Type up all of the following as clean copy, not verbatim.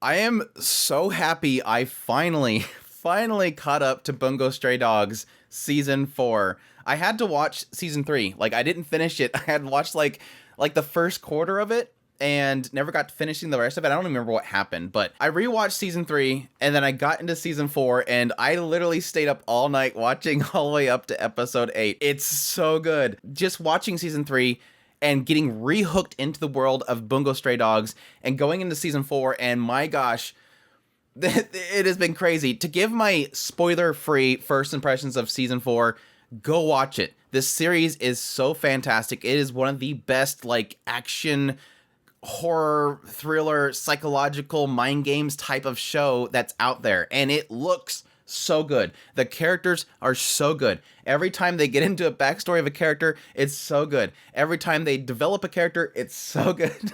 I am so happy I finally caught up to Bungo Stray Dogs season 4. I had to watch season 3. Like I didn't finish it. I had watched like the first quarter of it and never got to finishing the rest of it. I don't even remember what happened, but I rewatched season 3 and then I got into season 4 and I literally stayed up all night watching all the way up to episode 8. It's so good. Just watching season 3 and getting rehooked into the world of Bungo Stray Dogs and going into season 4, and my gosh, it has been crazy. To give my spoiler-free first impressions of season 4, go watch it. This series is so fantastic. It is one of the best, like, action, horror, thriller, psychological mind games type of show that's out there, and it looks so good. The characters are so good. Every time they get into a backstory of a character, it's so good. Every time they develop a character, it's so good.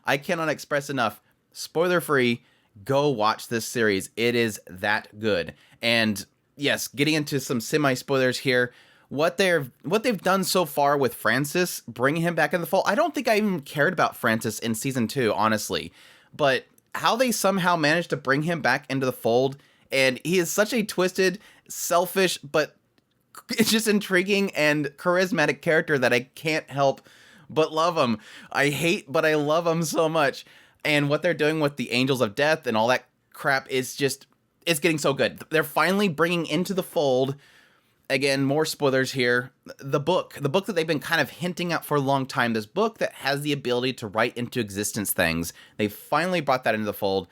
I cannot express enough. Spoiler free, go watch this series. It is that good. And yes, getting into some semi spoilers here. What they've done so far with Francis, bringing him back in the fold. I don't think I even cared about Francis in season 2, honestly. But how they somehow managed to bring him back into the fold, and he is such a twisted, selfish, but it's just intriguing and charismatic character that I can't help but love him. I hate, but I love him so much. And what they're doing with the Angels of Death and all that crap is just, it's getting so good. They're finally bringing into the fold, again, more spoilers here, the book that they've been kind of hinting at for a long time, this book that has the ability to write into existence things. They finally brought that into the fold.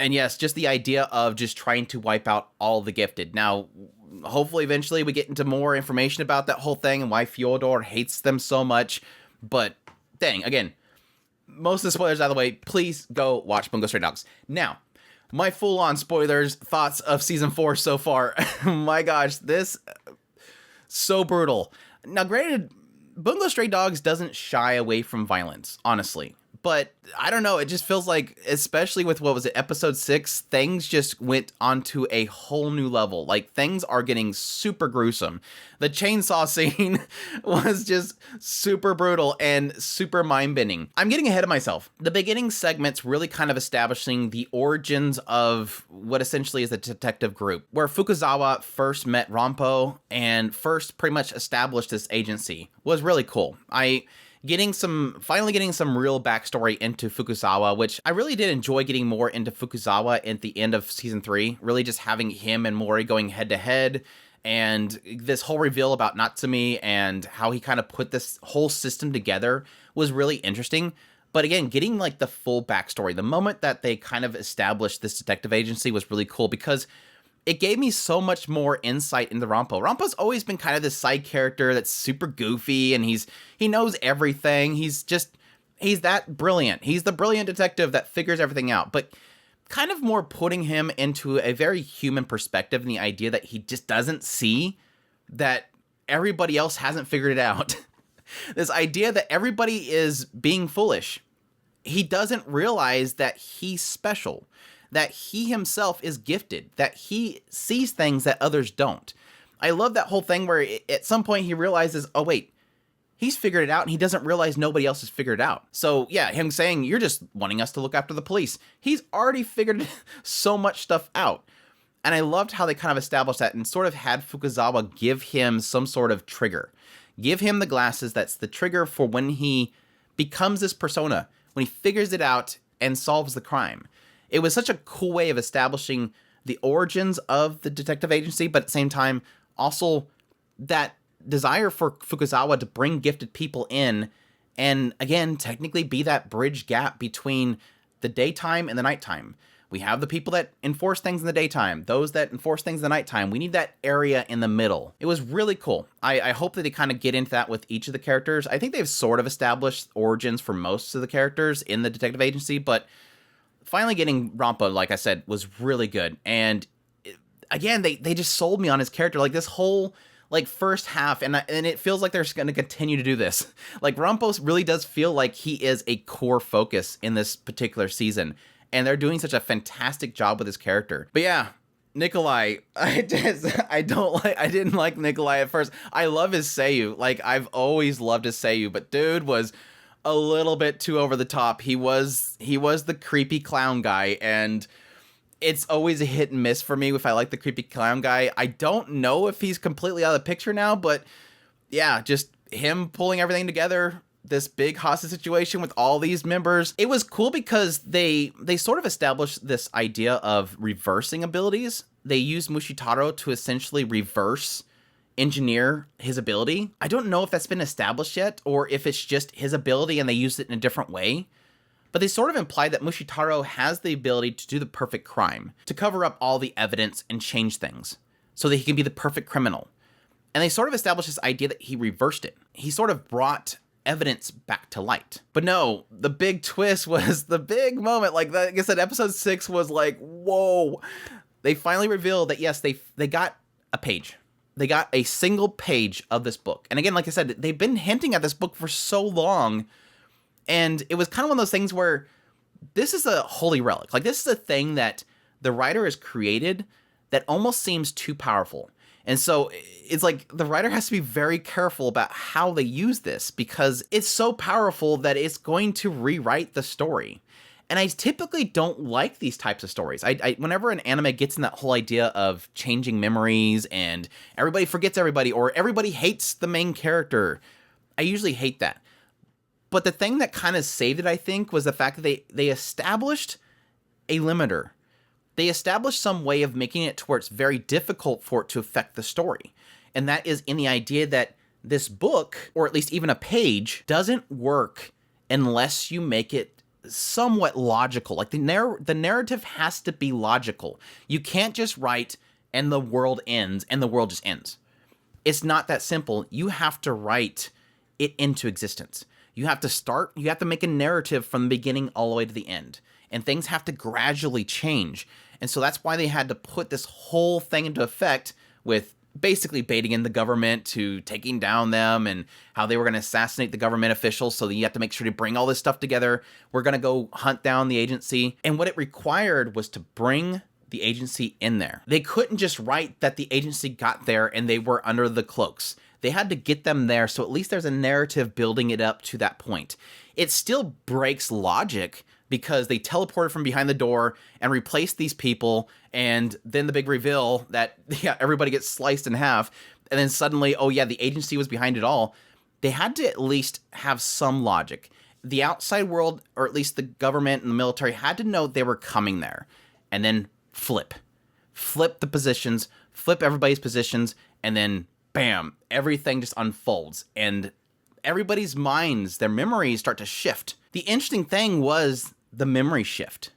And yes, just the idea of just trying to wipe out all the gifted. Now, hopefully eventually we get into more information about that whole thing and why Fyodor hates them so much. But dang, again, most of the spoilers out of the way, please go watch Bungo Stray Dogs. Now, my full-on spoilers, thoughts of season 4 so far. My gosh, this, so brutal. Now, granted, Bungo Stray Dogs doesn't shy away from violence, honestly. But I don't know, it just feels like, especially with, what was it, episode 6, things just went onto a whole new level. Like, things are getting super gruesome. The chainsaw scene was just super brutal and super mind-bending. I'm getting ahead of myself. The beginning segment's really kind of establishing the origins of what essentially is a detective group, where Fukuzawa first met Rampo and first pretty much established this agency, was really cool. Finally getting some real backstory into Fukuzawa, which I really did enjoy getting more into Fukuzawa at the end of season 3, really just having him and Mori going head to head, and this whole reveal about Natsumi and how he kind of put this whole system together was really interesting. But again, getting like the full backstory, the moment that they kind of established this detective agency was really cool because it gave me so much more insight into Rampo. Rampo's always been kind of this side character that's super goofy, and he knows everything. He's that brilliant. He's the brilliant detective that figures everything out. But kind of more putting him into a very human perspective, and the idea that he just doesn't see that everybody else hasn't figured it out. This idea that everybody is being foolish. He doesn't realize that he's special, that he himself is gifted, that he sees things that others don't. I love that whole thing where at some point he realizes, oh wait, he's figured it out and he doesn't realize nobody else has figured it out. So yeah, him saying, you're just wanting us to look after the police. He's already figured so much stuff out. And I loved how they kind of established that and sort of had Fukuzawa give him some sort of trigger. Give him the glasses that's the trigger for when he becomes this persona, when he figures it out and solves the crime. It was such a cool way of establishing the origins of the detective agency, but at the same time, also that desire for Fukuzawa to bring gifted people in and, again, technically be that bridge gap between the daytime and the nighttime. We have the people that enforce things in the daytime, those that enforce things in the nighttime. We need that area in the middle. It was really cool. I hope that they kind of get into that with each of the characters. I think they've sort of established origins for most of the characters in the detective agency, but finally getting Rampo, like I said, was really good. And again, they just sold me on his character. Like this whole first half, and it feels like they're going to continue to do this. Like Rampo really does feel like he is a core focus in this particular season, and they're doing such a fantastic job with his character. But yeah, Nikolai, I didn't like Nikolai at first. I love his Seiyu. Like I've always loved his Seiyu, but dude was a little bit too over the top. He was the creepy clown guy, and it's always a hit and miss for me if I like the creepy clown guy. I don't know if he's completely out of the picture now, but yeah, just him pulling everything together, this big hostage situation with all these members. It was cool because they sort of established this idea of reversing abilities. They used Mushitaro to essentially reverse engineer his ability. I don't know if that's been established yet, or if it's just his ability and they used it in a different way. But they sort of imply that Mushitaro has the ability to do the perfect crime, to cover up all the evidence and change things, so that he can be the perfect criminal. And they sort of established this idea that he reversed it. He sort of brought evidence back to light. But no, the big twist was the big moment. Like I said, episode 6 was like, whoa. They finally revealed that, yes, they got a page. They got a single page of this book. And again, like I said, they've been hinting at this book for so long. And it was kind of one of those things where this is a holy relic. Like, this is a thing that the writer has created that almost seems too powerful. And so it's like the writer has to be very careful about how they use this, because it's so powerful that it's going to rewrite the story. And I typically don't like these types of stories. I whenever an anime gets in that whole idea of changing memories and everybody forgets everybody, or everybody hates the main character, I usually hate that. But the thing that kind of saved it, I think, was the fact that they established a limiter. They established some way of making it to where it's very difficult for it to affect the story. And that is in the idea that this book, or at least even a page, doesn't work unless you make it somewhat logical. Like the narrative has to be logical. You can't just write and the world ends and the world just ends. It's not that simple. You have to write it into existence. You have to make a narrative from the beginning all the way to the end. And things have to gradually change. And so that's why they had to put this whole thing into effect with basically baiting in the government to taking down them, and how they were going to assassinate the government officials. So that you have to make sure to bring all this stuff together. We're going to go hunt down the agency. And what it required was to bring the agency in there. They couldn't just write that the agency got there and they were under the cloaks. They had to get them there, so at least there's a narrative building it up to that point. It still breaks logic because they teleported from behind the door and replaced these people, and then the big reveal that everybody gets sliced in half, and then suddenly, oh yeah, the agency was behind it all. They had to at least have some logic. The outside world, or at least the government and the military, had to know they were coming there, and then flip the positions, flip everybody's positions, and then bam, everything just unfolds, and everybody's minds, their memories start to shift. The interesting thing was the memory shift,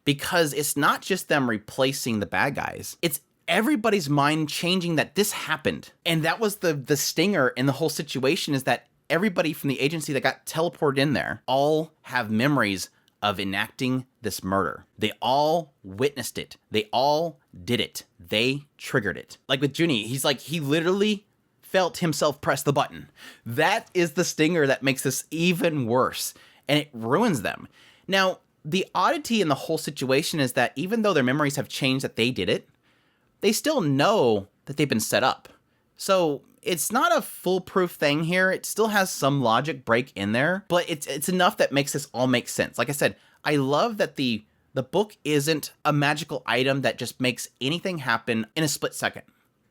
because it's not just them replacing the bad guys, it's everybody's mind changing that this happened. And that was the stinger in the whole situation, is that everybody from the agency that got teleported in there all have memories of enacting this murder. They all witnessed it. They all did it. They triggered it. Like with Junie, he's like, he literally felt himself press the button. That is the stinger that makes this even worse, and it ruins them. Now, the oddity in the whole situation is that even though their memories have changed that they did it, they still know that they've been set up. So it's not a foolproof thing here. It still has some logic break in there, but it's enough that makes this all make sense. Like I said, I love that the book isn't a magical item that just makes anything happen in a split second.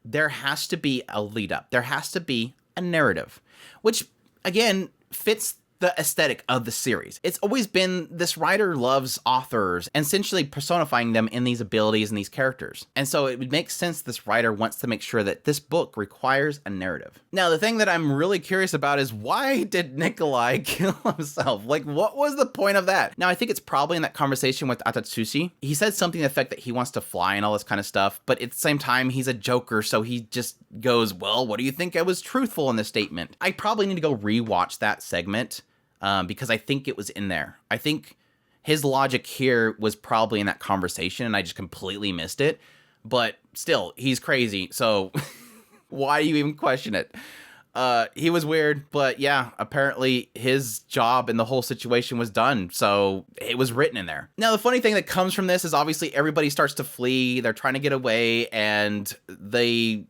There has to be a lead up. There has to be a narrative, which again fits the aesthetic of the series. It's always been this writer loves authors and essentially personifying them in these abilities and these characters. And so it would make sense this writer wants to make sure that this book requires a narrative. Now, the thing that I'm really curious about is, why did Nikolai kill himself? Like, what was the point of that? Now, I think it's probably in that conversation with Atatsushi. He said something to the effect that he wants to fly and all this kind of stuff, but at the same time, he's a joker, so he just goes, well, what do you think I was truthful in this statement? I probably need to go rewatch that segment. Because I think it was in there. I think his logic here was probably in that conversation, and I just completely missed it. But still, he's crazy, so why do you even question it? He was weird, but yeah, apparently his job in the whole situation was done, so it was written in there. Now, the funny thing that comes from this is obviously everybody starts to flee, they're trying to get away, and they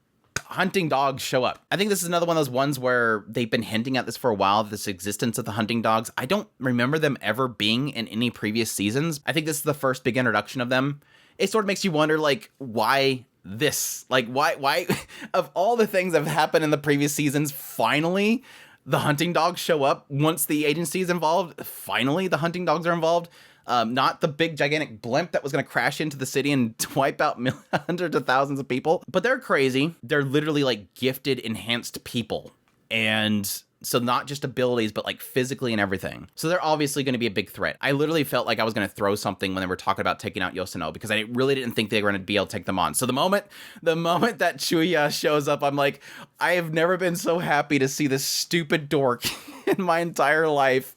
hunting dogs show up. I think this is another one of those ones where they've been hinting at this for a while, this existence of the hunting dogs. I don't remember them ever being in any previous seasons. I think this is the first big introduction of them. It sort of makes you wonder, like, why this? Like, why, of all the things that have happened in the previous seasons, finally, the hunting dogs show up once the agency is involved. Finally, the hunting dogs are involved. Not the big gigantic blimp that was going to crash into the city and wipe out hundreds of thousands of people. But they're crazy. They're literally like gifted, enhanced people. And so not just abilities, but like physically and everything. So they're obviously going to be a big threat. I literally felt like I was going to throw something when they were talking about taking out Yoshino, because I really didn't think they were going to be able to take them on. So the moment that Chuya shows up, I'm like, I have never been so happy to see this stupid dork in my entire life.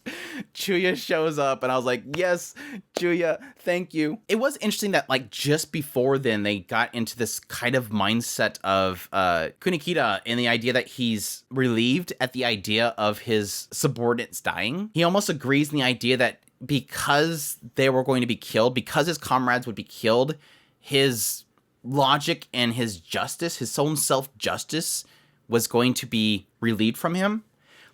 Chuya shows up and I was like, yes, Chuya, thank you. It was interesting that like just before then they got into this kind of mindset of Kunikida, and the idea that he's relieved at the idea of his subordinates dying. He almost agrees in the idea that because they were going to be killed, because his comrades would be killed, his logic and his justice, his own self-justice was going to be relieved from him.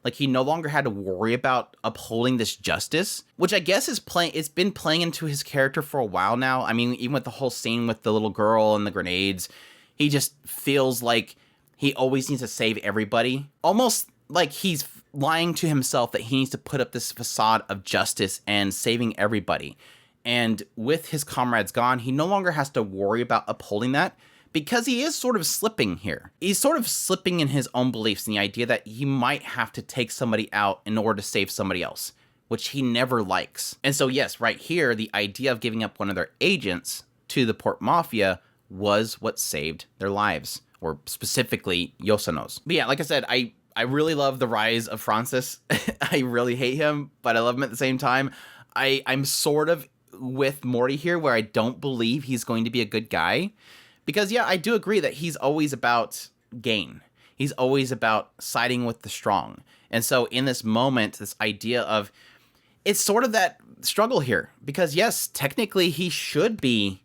Like he no longer had to worry about upholding this justice, which I guess it's been playing into his character for a while now. I mean, even with the whole scene with the little girl and the grenades, he just feels like he always needs to save everybody. Almost like he's lying to himself that he needs to put up this facade of justice and saving everybody. And with his comrades gone, he no longer has to worry about upholding that, because he is sort of slipping here. He's sort of slipping in his own beliefs, and the idea that he might have to take somebody out in order to save somebody else, which he never likes. And so yes, right here, the idea of giving up one of their agents to the Port Mafia was what saved their lives, or specifically Yoshino's. But yeah, like I said, I really love the rise of Francis. I really hate him, but I love him at the same time. I'm sort of with Morty here, where I don't believe he's going to be a good guy. Because, yeah, I do agree that he's always about gain. He's always about siding with the strong. And so in this moment, this idea of, it's sort of that struggle here. Because, yes, technically he should be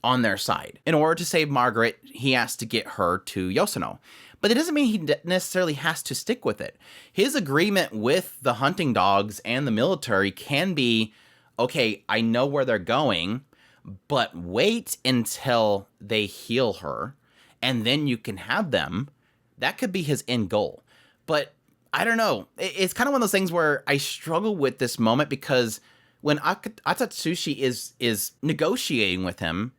on their side. In order to save Margaret, he has to get her to Yoshino. But it doesn't mean he necessarily has to stick with it. His agreement with the hunting dogs and the military can be, okay, I know where they're going, but wait until they heal her, and then you can have them. That could be his end goal. But I don't know. It's kind of one of those things where I struggle with this moment, because when Atatsushi is negotiating with him,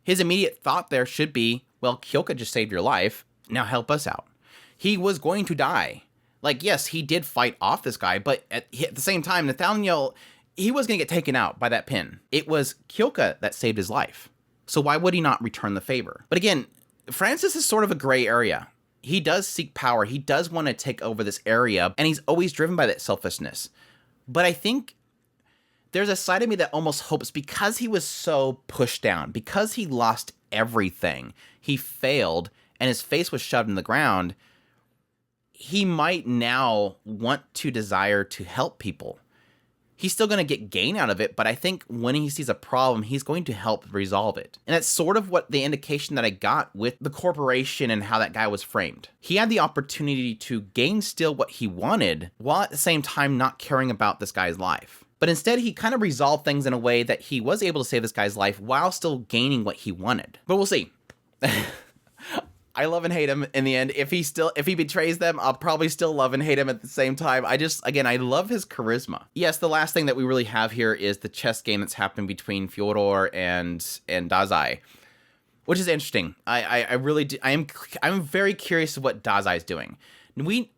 his immediate thought there should be, well, Kyoka just saved your life. Now help us out. He was going to die. Like, yes, he did fight off this guy, but at the same time, Nathaniel, he was going to get taken out by that pin. It was Kyoka that saved his life. So why would he not return the favor? But again, Francis is sort of a gray area. He does seek power. He does want to take over this area, and he's always driven by that selfishness. But I think there's a side of me that almost hopes, because he was so pushed down, because he lost everything, he failed, and his face was shoved in the ground, he might now want to desire to help people. He's still going to get gain out of it, but I think when he sees a problem, he's going to help resolve it. And that's sort of what the indication that I got with the corporation and how that guy was framed. He had the opportunity to gain still what he wanted, while at the same time not caring about this guy's life. But instead, he kind of resolved things in a way that he was able to save this guy's life while still gaining what he wanted. But we'll see. I love and hate him in the end. If he betrays them, I'll probably still love and hate him at the same time. I love his charisma. Yes, the last thing that we really have here is the chess game that's happened between Fyodor and Dazai, which is interesting. I really do. I'm very curious of what Dazai is doing. We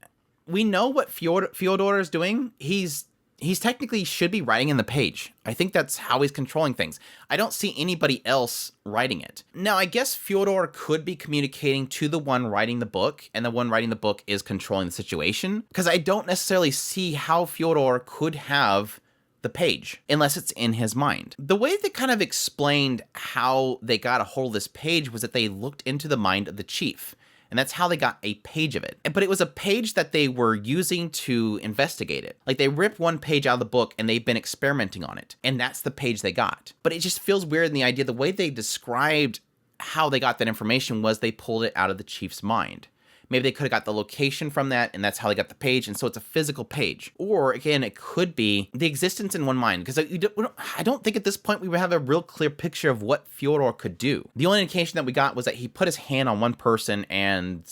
know what Fyodor is doing. He's technically should be writing in the page. I think that's how he's controlling things. I don't see anybody else writing it. Now, I guess Fyodor could be communicating to the one writing the book, and the one writing the book is controlling the situation, because I don't necessarily see how Fyodor could have the page unless it's in his mind. The way they kind of explained how they got a hold of this page was that they looked into the mind of the chief. And that's how they got a page of it. But it was a page that they were using to investigate it. Like, they ripped one page out of the book and they've been experimenting on it. And that's the page they got. But it just feels weird in the idea, the way they described how they got that information was they pulled it out of the chief's mind. Maybe they could have got the location from that, and that's how they got the page, and so it's a physical page. Or, again, it could be the existence in one mind, because I don't think at this point we would have a real clear picture of what Fyodor could do. The only indication that we got was that he put his hand on one person, and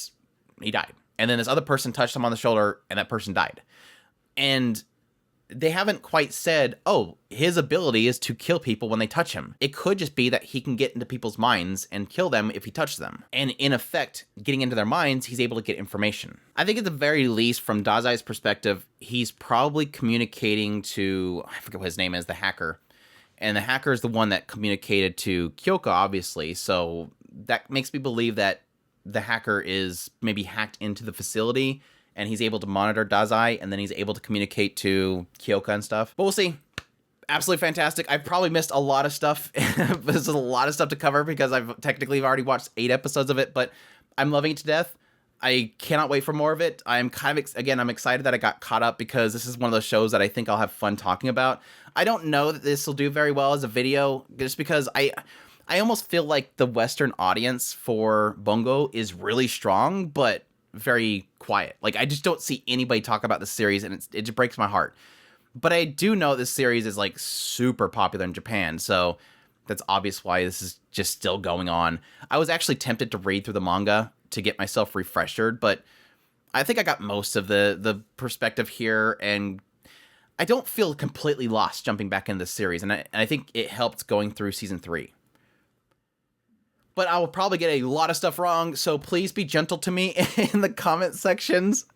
he died. And then this other person touched him on the shoulder, and that person died. And they haven't quite said, oh, his ability is to kill people when they touch him. It could just be that he can get into people's minds and kill them if he touches them. And in effect, getting into their minds, he's able to get information. I think at the very least, from Dazai's perspective, he's probably communicating to, I forget what his name is, the hacker. And the hacker is the one that communicated to Kyoka, obviously. So that makes me believe that the hacker is maybe hacked into the facility and he's able to monitor Dazai, and then he's able to communicate to Kyoka and stuff. But we'll see. Absolutely fantastic. I've probably missed a lot of stuff. There's a lot of stuff to cover because I've technically already watched 8 episodes of it, but I'm loving it to death. I cannot wait for more of it. I'm kind of, I'm excited that I got caught up because this is one of those shows that I think I'll have fun talking about. I don't know that this will do very well as a video, just because I almost feel like the Western audience for Bungo is really strong, but very quiet. Like, I just don't see anybody talk about this series, and it just breaks my heart. But I do know this series is like super popular in Japan, so that's obvious why this is just still going on. I was actually tempted to read through the manga to get myself refreshed, but I think I got most of the perspective here, and I don't feel completely lost jumping back into the series, and I think it helped going through season 3. But I will probably get a lot of stuff wrong, so please be gentle to me in the comment sections.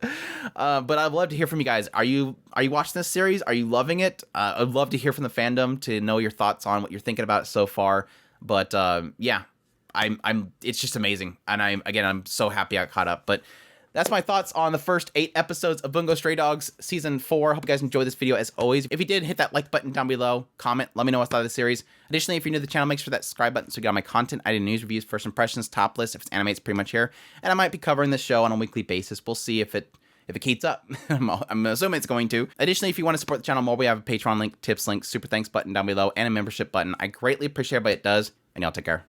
But I'd love to hear from you guys. Are you watching this series? Are you loving it? I'd love to hear from the fandom to know your thoughts on what you're thinking about it so far. But yeah, it's just amazing, and I'm so happy I caught up. But that's my thoughts on the first 8 episodes of Bungo Stray Dogs Season 4. Hope you guys enjoyed this video as always. If you did, hit that like button down below, comment, let me know what you thought of the series. Additionally, if you're new to the channel, make sure that subscribe button so you get all my content. I do news, reviews, first impressions, top lists. If it's anime, it's pretty much here. And I might be covering this show on a weekly basis. We'll see if it keeps up. I'm assuming it's going to. Additionally, if you want to support the channel more, we have a Patreon link, tips link, super thanks button down below, and a membership button. I greatly appreciate everybody it does, and y'all take care.